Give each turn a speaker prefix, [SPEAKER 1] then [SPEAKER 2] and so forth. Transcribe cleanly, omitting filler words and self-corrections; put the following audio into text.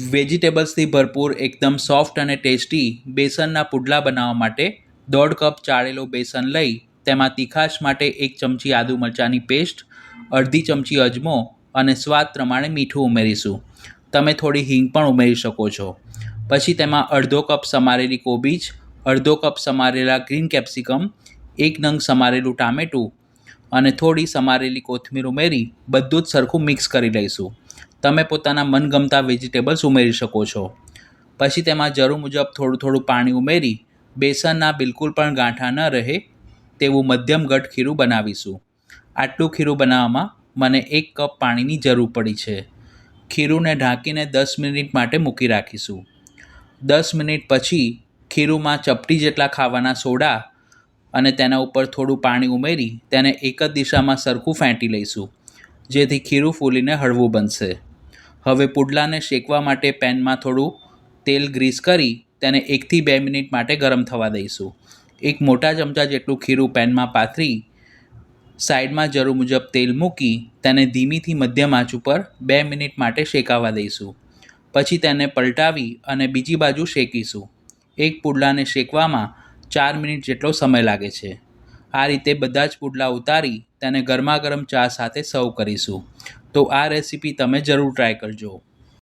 [SPEAKER 1] વેજીટેબલ્સથી ભરપૂર એકદમ સોફ્ટ અને ટેસ્ટી બેસનના પુડલા બનાવવા માટે 1.5 કપ ચાળેલું બેસન લઈ તેમાં તીખાશ માટે 1 ચમચી આદુ મરચાંની પેસ્ટ, અડધી ચમચી અજમો અને સ્વાદ પ્રમાણે મીઠું ઉમેરીશું. તમે થોડી હિંગ પણ ઉમેરી શકો છો. પછી તેમાં 1/2 કપ સમારેલી કોબીજ, 1/2 કપ સમારેલા ગ્રીન કેપ્સિકમ, 1 નંગ સમારેલું ટામેટું અને થોડી સમારેલી કોથમીર ઉમેરી બધું જ સરખું મિક્સ કરી લઈશું. તમે પોતાના મનગમતા વેજીટેબલ્સ ઉમેરી શકો છો. પછી તેમાં જરૂર મુજબ થોડું થોડું પાણી ઉમેરી બેસનના બિલકુલ પણ ગાંઠા ન રહે તેવું મધ્યમ ઘટ ખીરું બનાવીશું. આટલું ખીરું બનાવવામાં મને 1 કપ પાણીની જરૂર પડી છે. ખીરુંને ઢાંકીને 10 મિનિટ માટે મૂકી રાખીશું. 10 મિનિટ પછી ખીરુંમાં ચપટી જેટલા ખાવાના સોડા અને તેના ઉપર થોડું પાણી ઉમેરી તેને એક જ દિશામાં સરખું ફેંટી લઈશું, જેથી ખીરું ફૂલીને હળવું બનશે. હવે પુડલાને શેકવા માટે પેનમાં થોડું તેલ ગ્રીસ કરી તેને 1 થી 2 મિનિટ માટે ગરમ થવા દઈશું. એક મોટા ચમચા જેટલું ખીરું પેનમાં પાથરી સાઈડમાં જરૂર મુજબ તેલ મૂકી તેને ધીમીથી મધ્યમ આંચ ઉપર 2 મિનિટ માટે શેકાવા દઈશું. પછી તેને પલટાવી અને બીજી બાજુ શેકીશું. એક પુડલાને શેકવામાં 4 મિનિટ જેટલો સમય લાગે છે. આ રીતે બધા જ પુડલા ઉતારી તેને ગરમા ગરમ ચા સાથે સર્વ કરીશું. તો આ રેસીપી તમે જરૂર ટ્રાય કરજો.